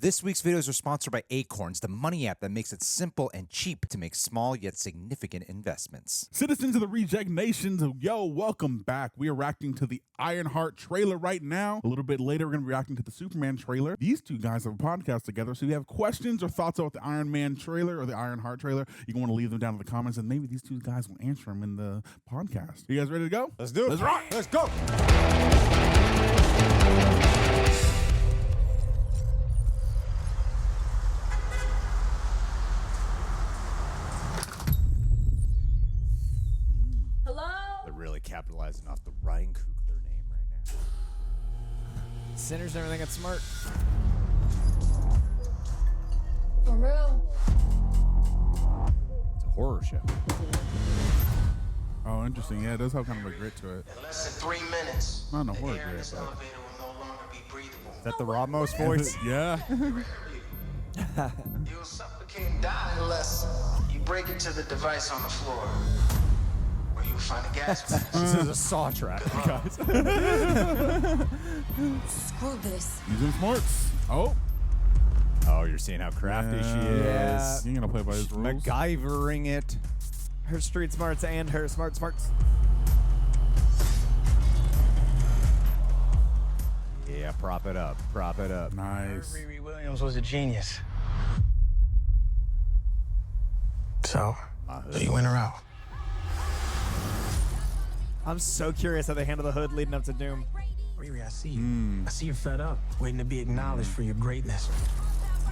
This week's videos are sponsored by ACORNS, the money app that makes it simple and cheap to make small yet significant investments. Citizens of the Reject Nations, yo, welcome back. We are reacting to the Ironheart trailer right now. A little bit later, we're going to be reacting to the Superman trailer. These two guys have a podcast together, so if you have questions or thoughts about the Iron Man trailer or the Ironheart trailer, you can want to leave them down in the comments, and maybe these two guys will answer them in the podcast. You guys ready to go? Let's do it. Let's rock. Let's go. Really capitalizing off the Ryan Coogler name right now. Sinners never think it's smart. For real. It's a horror show. Oh, interesting. Yeah, it does have kind of a grit to it. In less than 3 minutes, Not a the horror air in grit, this but... elevator will no longer be breathable. Is that the Ramos voice? Yeah. You'll suffocate and die unless you break into the device on the floor, where you'll find a gas mask. This is a saw trap, guys. Screw this. Using smarts. Oh. Oh, you're seeing how crafty she is. Yeah. You ain't gonna play by his rules. MacGyvering it. Her street smarts and her smarts. Yeah, prop it up. Prop it up. Nice. Riri Williams was a genius. So, do you in or out? I'm so curious how they handle the hood leading up to Doom. Riri, I see you. I see you're fed up, waiting to be acknowledged for your greatness.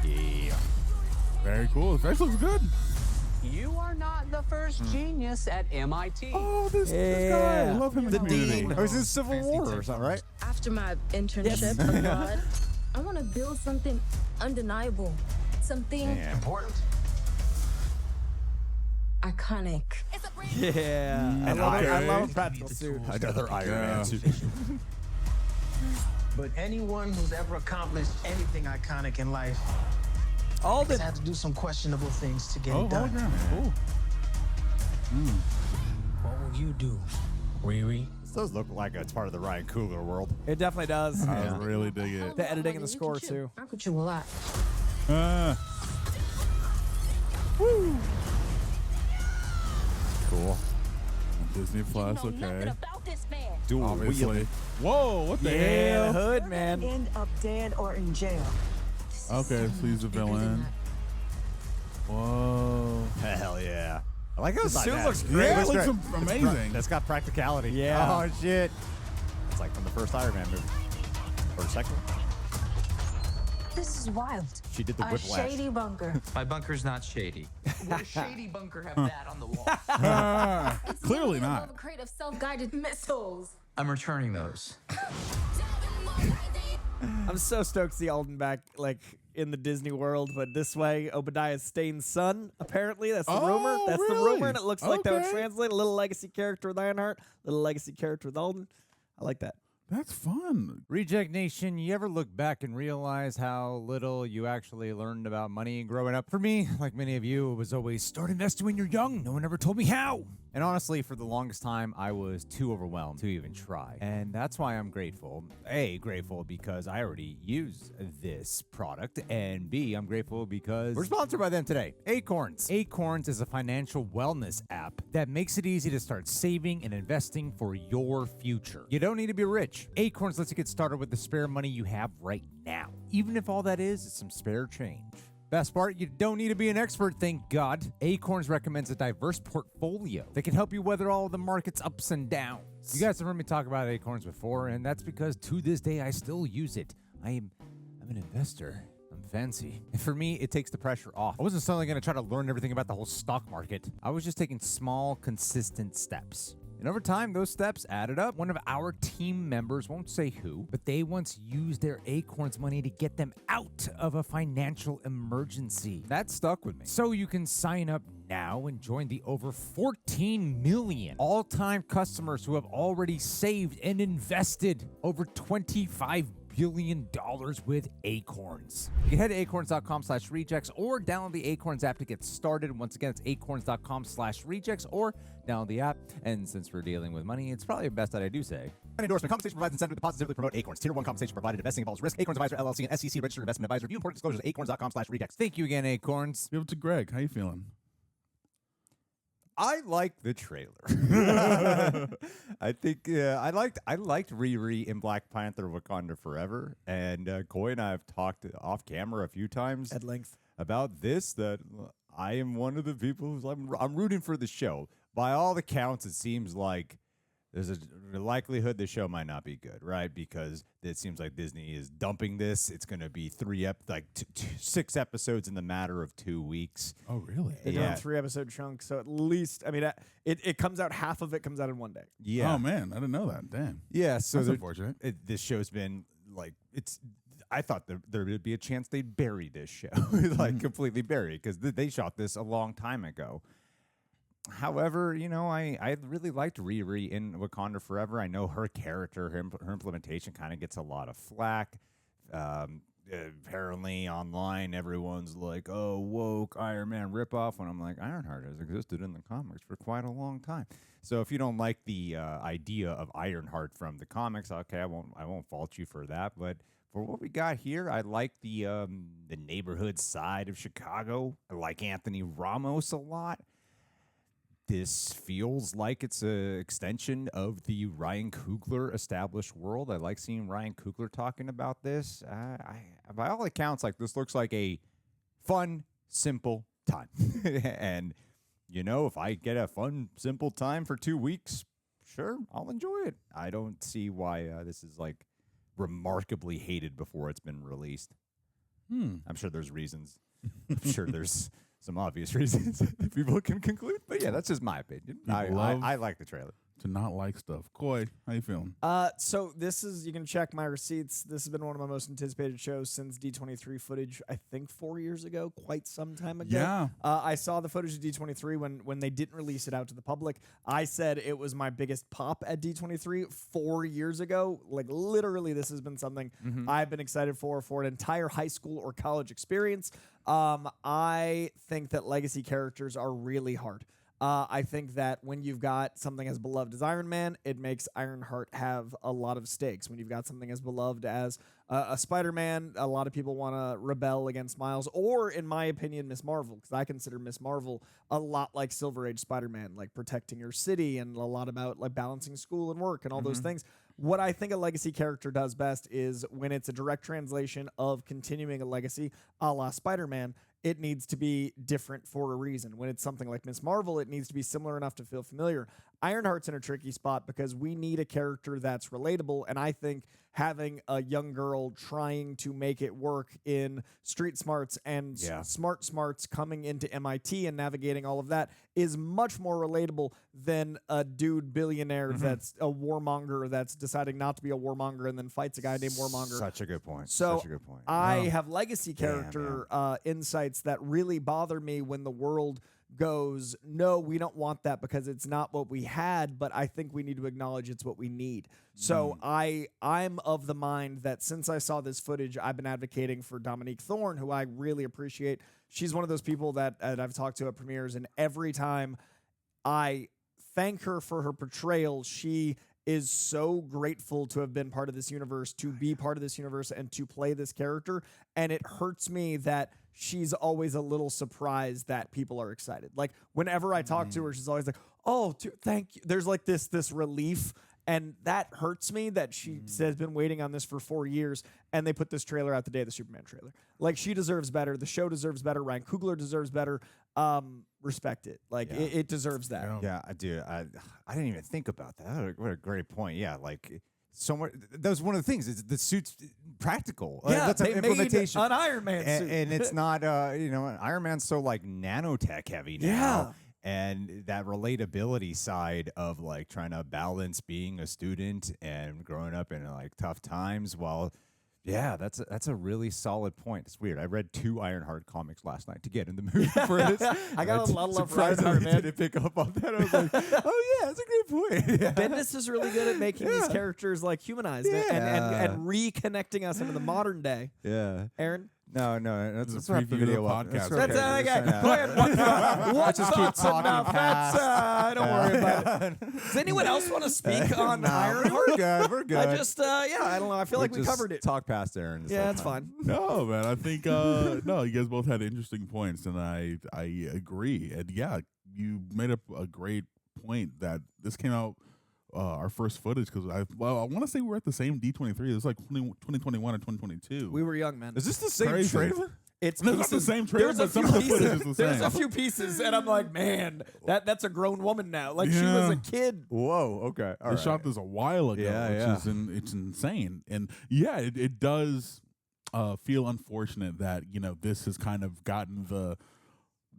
Yeah. Very cool. The face looks good. You are not the first genius at MIT. Oh, this guy. I love him in the community. Dean. It was in Civil War or something, right? After my internship abroad, I want to build something undeniable. Something Yeah. Important? iconic. Yeah. I love a practical suit. Another Iron Man suit. But anyone who's ever accomplished anything iconic in life Alden. has had to do some questionable things to get Oh, it done. hologram. Cool. What will you do, Riri? This does look like it's part of the Ryan Coogler world. It definitely does. I really dig it. The editing and the score, too. I could chew a lot. Woo. Cool. Disney Plus, okay. Dual Obviously. wheeling. Whoa, what the Yeah, hell? hood, man. End up dead or in jail. Okay, so he's a villain. Whoa. Hell yeah. I like how The suit looks great. Yeah, it Looks looks great. amazing. That's got practicality. Yeah. Oh, shit. It's like from the first Iron Man movie. Or the second one. This is wild. She did the A whiplash. shady bunker. My bunker's not shady. Would a shady bunker have that on the wall? Clearly not. A crate of self-guided missiles. I'm returning those. I'm so stoked to see Alden back, like, in the Disney world, but this way, Obadiah Stane's son, apparently. That's the rumor. That's the really? rumor, and it looks like that would Okay. translate. A little legacy character with Ironheart, a little legacy character with Alden. I like that. That's fun. Reject Nation, you ever look back and realize how little you actually learned about money growing up? For me, like many of you, it was always start investing when you're young. No one ever told me how. And honestly, for the longest time, I was too overwhelmed to even try. And that's why I'm grateful. A, grateful because I already use this product. And B, I'm grateful because we're sponsored by them today. ACORNS. ACORNS is a financial wellness app that makes it easy to start saving and investing for your future. You don't need to be rich. ACORNS lets you get started with the spare money you have right now, even if all that is some spare change. Best part, you don't need to be an expert, thank God. ACORNS recommends a diverse portfolio that can help you weather all of the market's ups and downs. You guys have heard me talk about ACORNS before, and that's because to this day I still use it. I'm an investor. I'm fancy. And for me, it takes the pressure off. I wasn't suddenly going to try to learn everything about the whole stock market. I was just taking small, consistent steps. And over time, those steps added up. One of our team members, won't say who, but they once used their ACORNS money to get them out of a financial emergency. That stuck with me. So you can sign up now and join the over 14 million all-time customers who have already saved and invested over $25 billion with ACORNS. You can head to acorns.com/rejects or download the ACORNS app to get started. Once again, it's acorns.com/rejects or download the app. And since we're dealing with money, it's probably best that I do say An endorsement. Compensation provides incentive to positively promote ACORNS. Tier 1 compensation provided. Investing involves risk. ACORNS Advisor LLC and SEC registered investment advisor. View important disclosures at acorns.com/redex. Thank you again, ACORNS. Give it to Greg. How you feeling? I like the trailer. I think I liked Riri in Black Panther: Wakanda Forever, and Coy and I have talked off camera a few times At length. about this. That I am one of the people who's I'm rooting for the show. By all accounts, it seems like there's a likelihood the show might not be good, right? Because it seems like Disney is dumping this. It's going to be 6 episodes in the matter of 2 weeks. Oh, really? They're doing 3-episode chunks, so at least, I mean, it comes out, half of it comes out in one day. Yeah. Oh, man. I didn't know that. Damn. Yeah. So That's unfortunate. This show's been I thought there would be a chance they'd bury this show, completely bury it, because they shot this a long time ago. However, I really liked Riri in Wakanda Forever. I know her character, her implementation kind of gets a lot of flack. Apparently online, everyone's like, oh, woke Iron Man ripoff. When I'm like, Ironheart has existed in the comics for quite a long time. So if you don't like the idea of Ironheart from the comics, okay, I won't fault you for that. But for what we got here, I like the neighborhood side of Chicago. I like Anthony Ramos a lot. This feels like it's an extension of the Ryan Coogler established world. I like seeing Ryan Coogler talking about this. By all accounts, this looks like a fun, simple time. And, if I get a fun, simple time for 2 weeks, sure, I'll enjoy it. I don't see why this is, remarkably hated before it's been released. I'm sure there's reasons. I'm sure there's some obvious reasons that people can conclude, but yeah, that's just my opinion. I like the trailer. To not like stuff. Coy, how you feeling? So you can check my receipts. This has been one of my most anticipated shows since D23 footage, I think 4 years ago, quite some time ago. Yeah. I saw the footage of D23 when they didn't release it out to the public. I said it was my biggest pop at D23 4 years ago. Literally, this has been something I've been excited for an entire high school or college experience. I think that legacy characters are really hard. I think that when you've got something as beloved as Iron Man, it makes Ironheart have a lot of stakes. When you've got something as beloved as a Spider-Man, a lot of people want to rebel against Miles, or, in my opinion, Miss Marvel, because I consider Miss Marvel a lot like Silver Age Spider-Man, protecting your city and a lot about balancing school and work and all those things. What I think a legacy character does best is when it's a direct translation of continuing a legacy, a la Spider-Man, it needs to be different for a reason. When it's something like Miss Marvel, it needs to be similar enough to feel familiar. Ironheart's in a tricky spot because we need a character that's relatable, and I think having a young girl trying to make it work in street smarts and smart smarts coming into MIT and navigating all of that is much more relatable than a dude billionaire that's a warmonger that's deciding not to be a warmonger and then fights a guy named Warmonger. Such a good point. So Such a good point. I have legacy character insights that really bother me when the world goes, no, we don't want that because it's not what we had, but I think we need to acknowledge it's what we need. So I'm of the mind that since I saw this footage, I've been advocating for Dominique Thorne, who I really appreciate. She's one of those people that I've talked to at premieres, and every time I thank her for her portrayal, she is so grateful to have been part of this universe, to be part of this universe, and to play this character. And it hurts me that she's always a little surprised that people are excited. Whenever I talk to her, she's always like, oh, thank you. There's this relief. And that hurts me that she has been waiting on this for 4 years, and they put this trailer out the day of the Superman trailer. She deserves better. The show deserves better. Ryan Coogler deserves better. Respect it. It deserves that. Yeah, I do. I didn't even think about that. What a great point. Yeah, that was one of the things. Is the suit's practical. Yeah, that's they an implementation. made an Iron Man suit, and it's not. Iron Man's so nanotech heavy now. Yeah. And that relatability side of trying to balance being a student and growing up in tough times while that's a really solid point. It's weird. I read 2 Ironheart comics last night to get in the mood for this. I got a lot of love for Ironheart, man. Didn't pick up on that. I was like, oh yeah, that's a great point. Yeah. Bendis is really good at making these characters humanized and reconnecting us into the modern day. Yeah. Aaron? No, This is let's a wrap the preview of the video up. podcast. That's Okay. Go ahead. What just keep thoughts talking enough? past. Don't worry about it. Does anyone else want to speak on Ironheart? We're good. We're good. I just, I don't know. I feel like we just covered it. Talk past Aaron. this Yeah, whole it's time. fine. No, man. I think no. You guys both had interesting points, and I agree. And yeah, you made up a great point that this came out our first footage because I want to say we were at the same D23. It was like 2021 and 2022. We were young, man. Is this the same Crazy. trailer? It's No, it's not the same trailer, There's a but some few of the footage pieces. is the There's same. a few pieces, and I'm like, man, that's a grown woman now. Like she was Yeah. a kid. Whoa. Okay. All They right. shot this a while ago, Yeah, which yeah. is it's insane. And yeah, it does feel unfortunate that this has kind of gotten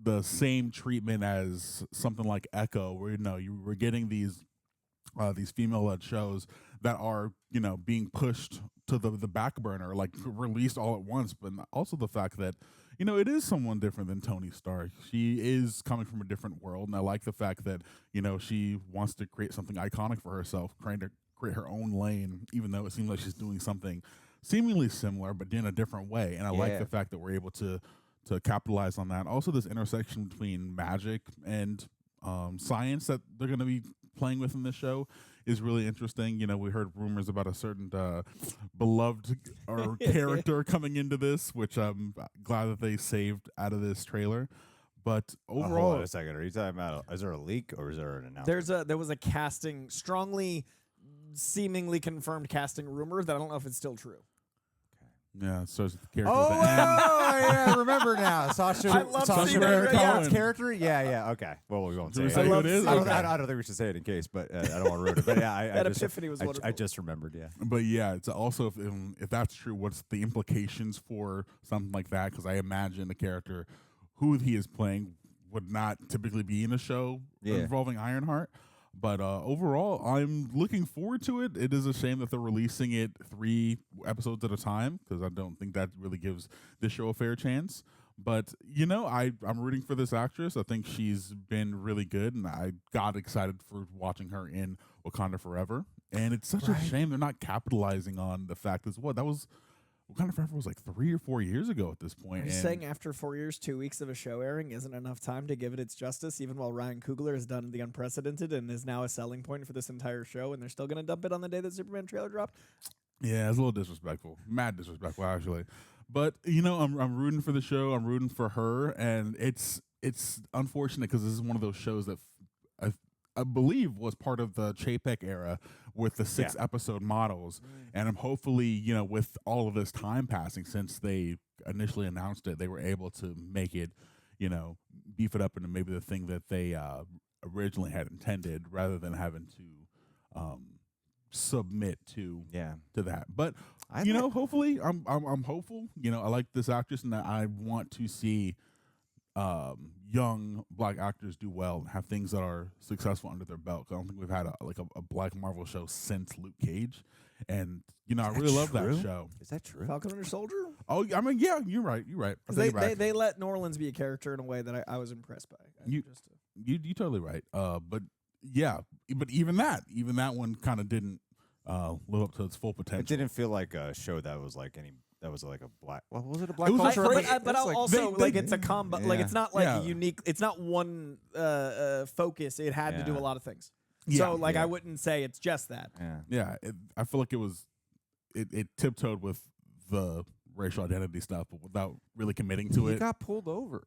the same treatment as something like Echo, where you were getting these female-led shows that are being pushed to the back burner, like released all at once, but also the fact that it is someone different than Tony Stark. She is coming from a different world, and I like the fact that she wants to create something iconic for herself, trying to create her own lane, even though it seems like she's doing something seemingly similar but in a different way. And I like the fact that we're able to capitalize on that. Also, this intersection between magic and science that they're going to be playing with in this show is really interesting. We heard rumors about a certain beloved character coming into this, which I'm glad that they saved out of this trailer. But overall, hold on a second. Are you talking about? Is there a leak or is there an announcement? There was a casting, strongly, seemingly confirmed casting rumor that I don't know if it's still true. yeah, it starts with the character. Oh, with the M. yeah, I remember now. Sasha I love Sasha seeing Baron that, Cohen's yeah. character? Yeah. Okay. Well, we won't say Should we it. say who love it is? seeing Okay. I don't think we should say it in case, but I don't want to ruin it. But yeah, I That just, epiphany was I wonderful. just remembered, yeah. But yeah, it's also if that's true, what's the implications for something like that? Because I imagine a character who he is playing would not typically be in a show involving Ironheart. But overall, I'm looking forward to it. It is a shame that they're releasing it 3 episodes at a time because I don't think that really gives this show a fair chance. But, I'm rooting for this actress. I think she's been really good, and I got excited for watching her in Wakanda Forever. And it's such a shame they're not capitalizing on the fact that Wakanda Forever was like 3 or 4 years ago at this point. Are you and saying after 4 years, 2 weeks of a show airing isn't enough time to give it its justice, even while Ryan Coogler has done the unprecedented and is now a selling point for this entire show, and they're still going to dump it on the day that Superman trailer dropped? Yeah, it's a little disrespectful. Mad disrespectful, actually. But, I'm rooting for the show. I'm rooting for her. And it's unfortunate because this is one of those shows that I believe was part of the Chapek era with the 6-episode models. And I'm hopefully, with all of this time passing since they initially announced it, they were able to make it, beef it up into maybe the thing that they originally had intended rather than having to submit to that. But hopefully I'm hopeful. I like this actress and I want to see young black actors do well and have things that are successful under their belt. I don't think we've had a black Marvel show since Luke Cage, and I really love that show. Is that true? Falcon Winter Soldier? Oh, I mean, yeah, you're right. They let New Orleans be a character in a way that I was impressed by. You totally right. But even that one kind of didn't live up to its full potential. It didn't feel like a show that was like a black. Well, was it a black It was culture? But I'll also it's a combo. Like Yeah. it's not like Yeah. a unique. It's not one focus. It had to do Yeah. a lot of things. Yeah. So I wouldn't say it's just that. Yeah. Yeah, I feel like it tiptoed with the racial identity stuff, but without really committing to He it. got pulled over.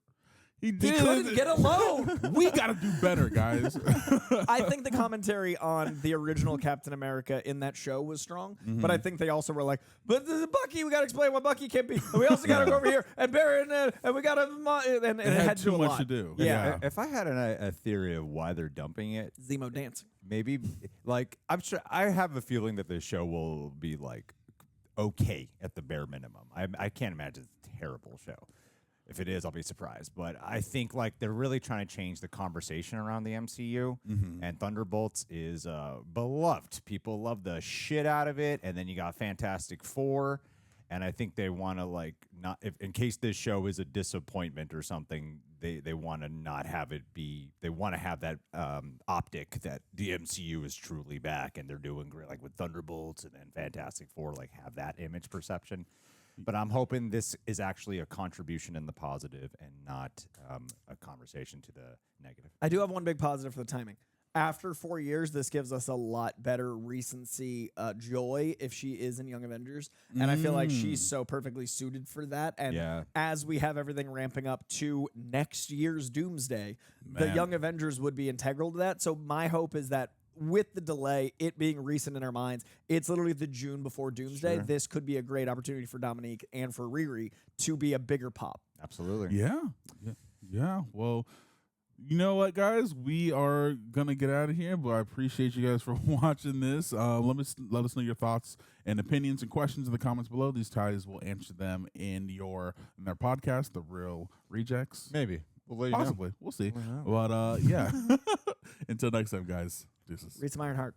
He He did. couldn't get a loan. We got to do better, guys. I think the commentary on the original Captain America in that show was strong, but I think they also were like, "But the Bucky, we got to explain why Bucky can't be. And we also got to go over here and Barry and we got to and it had to too do a much lot. to do. Yeah. If I had a theory of why they're dumping it, Zemo dancing. maybe I'm sure I have a feeling that the show will be like okay at the bare minimum. I can't imagine it's a terrible show. If it is, I'll be surprised. But I think they're really trying to change the conversation around the MCU. And Thunderbolts is beloved. People love the shit out of it. And then you got Fantastic Four. And I think they want to not, if in case this show is a disappointment or something, they want to not have it be. They want to have that optic that the MCU is truly back and they're doing great, like with Thunderbolts and then Fantastic Four, have that image perception. But I'm hoping this is actually a contribution in the positive and not a conversation to the negative. I do have one big positive for the timing. After 4 years, this gives us a lot better recency joy if she is in Young Avengers. And I feel like she's so perfectly suited for that. And as we have everything ramping up to next year's Doomsday, the Young Avengers would be integral to that. So my hope is that with the delay, it being recent in our minds, it's literally the June before Doomsday. Sure. This could be a great opportunity for Dominique and for Riri to be a bigger pop. Absolutely. Yeah. Well, you know what, guys? We are gonna get out of here, but I appreciate you guys for watching this. Let us know your thoughts and opinions and questions in the comments below. These guys will answer them in their podcast, The Real Rejects. Maybe. We'll let you know. Possibly. We'll see. But yeah. Until next time, guys. Deuces. Read some Ironheart.